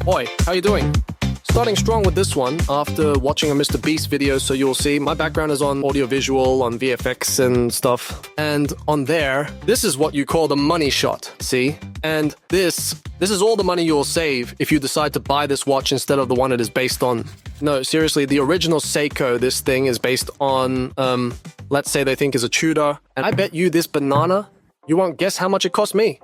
Oi, how you doing? Starting strong with this one after watching a Mr. Beast video, so you'll see my background is on audiovisual, on VFX and stuff. And on there, this is what you call the money shot, see? And this is all the money you'll save if you decide to buy this watch instead of the one it is based on. No, seriously, the original Seiko, this thing is based on, let's say they think is a Tudor. And I bet you this banana, you won't guess how much it cost me.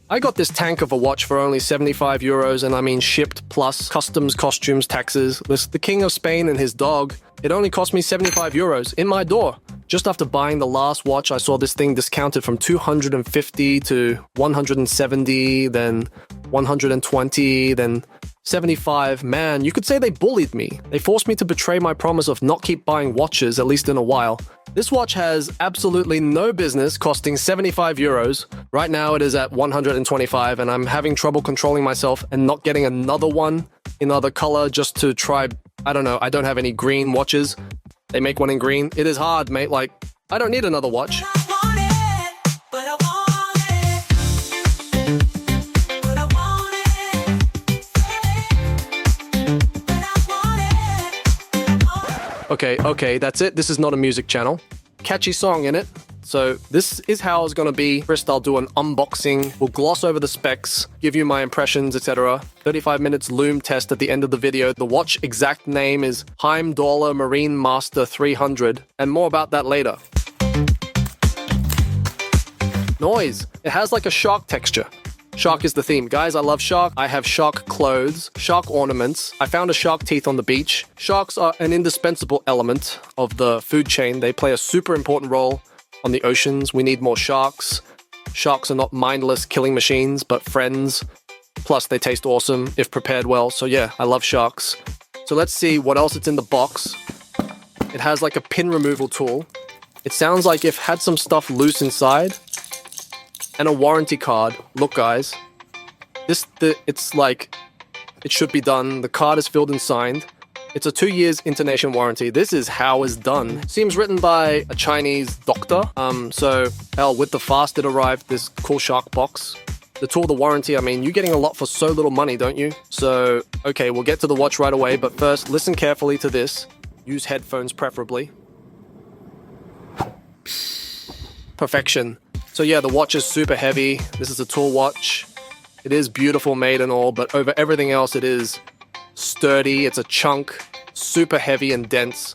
I got this tank of a watch for only 75 euros, and I mean shipped plus customs, costumes, taxes. The King of Spain and his dog, it only cost me 75 euros in my door. Just after buying the last watch, I saw this thing discounted from 250 to 170, then 120, then 75. Man, you could say they bullied me. They forced me to betray my promise of not keep buying watches, at least in a while. This watch has absolutely no business costing 75 euros. Right now it is at 125, and I'm having trouble controlling myself and not getting another one in other color just to try. I don't know, I don't have any green watches. They make one in green. It is hard, mate. Like, I don't need another watch. Okay, that's it. This is not a music channel. Catchy song in it. So this is how it's gonna be. First, I'll do an unboxing. We'll gloss over the specs, give you my impressions, etc. 35 minutes loom test at the end of the video. The watch exact name is Heimdallr Marine Master 300, and more about that later. Noise. It has like a shark texture. Shark is the theme. Guys, I love shark. I have shark clothes, shark ornaments. I found a shark teeth on the beach. Sharks are an indispensable element of the food chain. They play a super important role on the oceans. We need more sharks. Sharks are not mindless killing machines, but friends. Plus, they taste awesome if prepared well. So yeah, I love sharks. So let's see what else it's in the box. It has like a pin removal tool. It sounds like if had some stuff loose inside. And a warranty card. Look, guys. It's like, it should be done. The card is filled and signed. It's a 2 years international warranty. This is how it's done. Seems written by a Chinese doctor. So, hell, with the fast it arrived, this cool shark box. The tool, the warranty, I mean, you're getting a lot for so little money, don't you? So, okay, we'll get to the watch right away, but first, listen carefully to this. Use headphones preferably. Perfection. So yeah, the watch is super heavy. This is a tool watch. It is beautiful made and all, but over everything else it is sturdy. It's a chunk, super heavy and dense.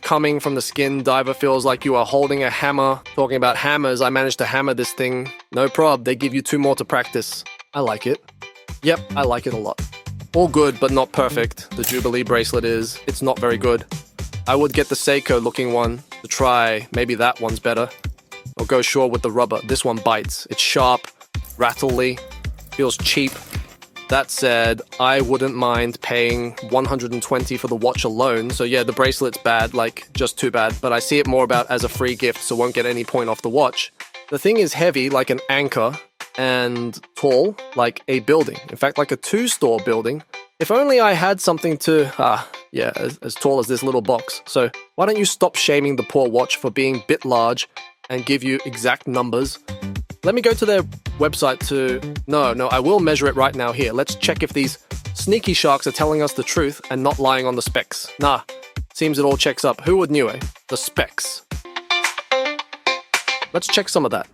Coming from the skin, diver feels like you are holding a hammer. Talking about hammers, I managed to hammer this thing. No prob, they give you 2 more to practice. I like it. Yep, I like it a lot. All good, but not perfect. The Jubilee bracelet is. It's not very good. I would get the Seiko looking one to try. Maybe that one's better. Or go short with the rubber. This one bites. It's sharp, rattly, feels cheap. That said, I wouldn't mind paying 120 for the watch alone. So yeah, the bracelet's bad, like just too bad. But I see it more about as a free gift, so won't get any point off the watch. The thing is heavy, like an anchor, and tall, like a building. In fact, like a 2-store building. If only I had something to, as tall as this little box. So why don't you stop shaming the poor watch for being a bit large and give you exact numbers. Let me go to their website to... No, I will measure it right now here. Let's check if these sneaky sharks are telling us the truth and not lying on the specs. Nah, seems it all checks up. Who would knew, eh? The specs. Let's check some of that.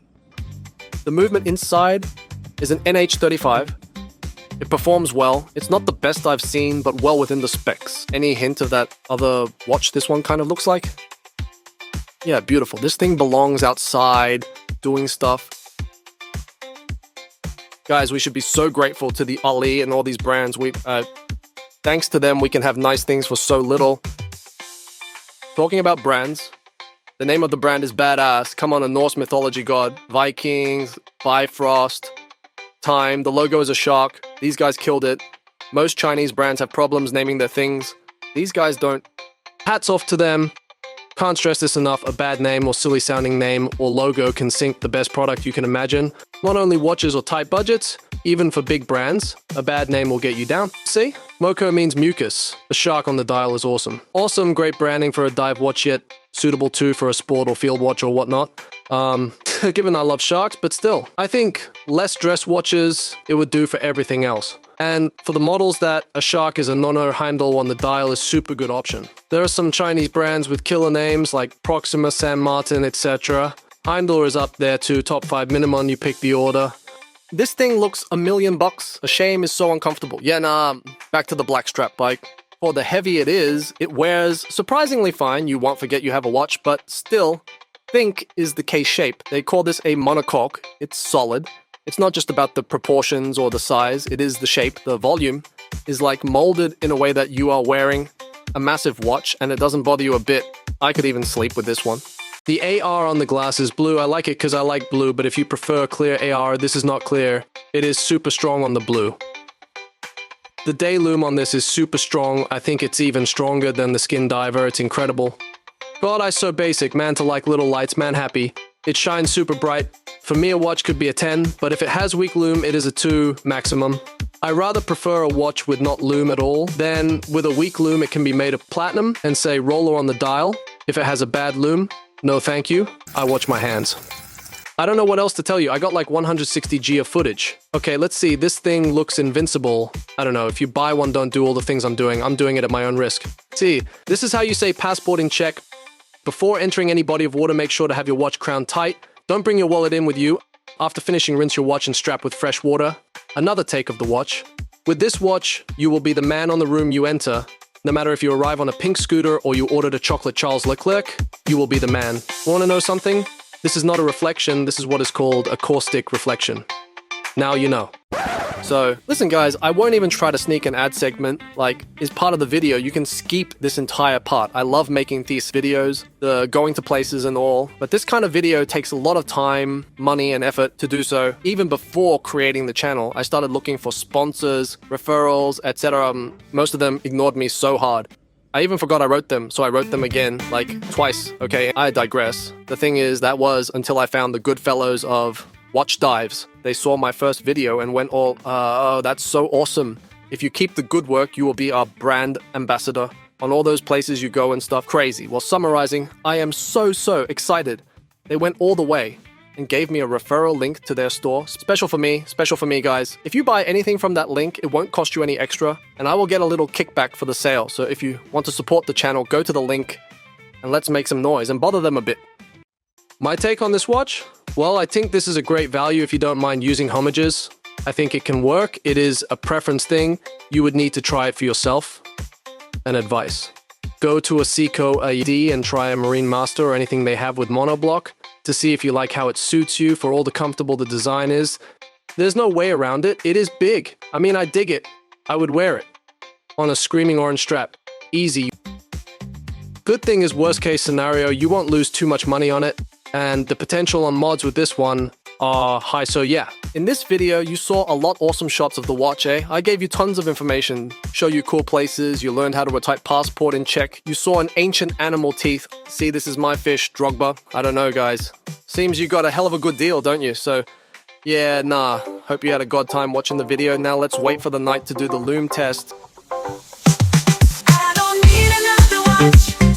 The movement inside is an NH35. It performs well. It's not the best I've seen, but well within the specs. Any hint of that other watch this one kind of looks like? Yeah, beautiful. This thing belongs outside, doing stuff. Guys, we should be so grateful to the Ali and all these brands. Thanks to them, we can have nice things for so little. Talking about brands, the name of the brand is badass. Come on, a Norse mythology god. Vikings, Bifrost, Time. The logo is a shark. These guys killed it. Most Chinese brands have problems naming their things. These guys don't. Hats off to them. Can't stress this enough, a bad name or silly sounding name or logo can sink the best product you can imagine. Not only watches or tight budgets, even for big brands, a bad name will get you down. See? Moko means mucus. The shark on the dial is awesome. Awesome, great branding for a dive watch, yet suitable too for a sport or field watch or whatnot. given I love sharks, but still. I think less dress watches, it would do for everything else. And for the models that a shark is a Nono Heimdallr on the dial is super good option. There are some Chinese brands with killer names like Proxima, San Martin, etc. Heimdallr is up there too, top 5 minimum, you pick the order. This thing looks $1 million. A shame is so uncomfortable. Yeah, nah, back to the black strap bike. For the heavy it is, it wears surprisingly fine. You won't forget you have a watch, but still, think is the case shape. They call this a monocoque. It's solid. It's not just about the proportions or the size, it is the shape. The volume is like molded in a way that you are wearing a massive watch and it doesn't bother you a bit. I could even sleep with this one. The AR on the glass is blue. I like it because I like blue, but if you prefer clear AR, this is not clear. It is super strong on the blue. The day loom on this is super strong. I think it's even stronger than the Skin Diver. It's incredible. God, I so basic. Man to like little lights, man happy. It shines super bright. For me, a watch could be a 10, but if it has weak loom, it is a 2 maximum. I rather prefer a watch with not loom at all. Then, with a weak loom, it can be made of platinum and say roller on the dial. If it has a bad loom, no thank you. I watch my hands. I don't know what else to tell you. I got like 160G of footage. Okay, let's see. This thing looks invincible. I don't know. If you buy one, don't do all the things I'm doing. I'm doing it at my own risk. See, this is how you say passport in check. Before entering any body of water, make sure to have your watch crowned tight. Don't bring your wallet in with you. After finishing, rinse your watch and strap with fresh water. Another take of the watch. With this watch, you will be the man on the room you enter. No matter if you arrive on a pink scooter or you ordered a chocolate Charles Leclerc, you will be the man. Want to know something? This is not a reflection, this is what is called a caustic reflection. Now you know. So, listen guys, I won't even try to sneak an ad segment, like, is part of the video. You can skip this entire part. I love making these videos, the going to places and all, but this kind of video takes a lot of time, money, and effort to do so. Even before creating the channel, I started looking for sponsors, referrals, etc. Most of them ignored me so hard. I even forgot I wrote them, so I wrote them again, like, twice. Okay, I digress. The thing is, that was until I found the good fellows of Watch Dives. They saw my first video and went all, oh, that's so awesome. If you keep the good work, you will be our brand ambassador on all those places you go and stuff. Crazy. Well, summarizing, I am so excited. They went all the way and gave me a referral link to their store. Special for me, guys. If you buy anything from that link, it won't cost you any extra, and I will get a little kickback for the sale. So if you want to support the channel, go to the link and let's make some noise and bother them a bit. My take on this watch? Well, I think this is a great value if you don't mind using homages. I think it can work. It is a preference thing. You would need to try it for yourself. And advice. Go to a Seiko AAND and try a Marine Master or anything they have with monoblock to see if you like how it suits you, for all the comfortable the design is. There's no way around it. It is big. I mean, I dig it. I would wear it. On a screaming orange strap. Easy. Good thing is, worst case scenario, you won't lose too much money on it. And the potential on mods with this one are high, so yeah. In this video, you saw a lot awesome shots of the watch, eh? I gave you tons of information, show you cool places, you learned how to type passport in Czech, you saw an ancient animal teeth. See, this is my fish, Drogba. I don't know, guys. Seems you got a hell of a good deal, don't you? So, yeah, nah. Hope you had a god time watching the video. Now let's wait for the night to do the loom test. I don't need another watch.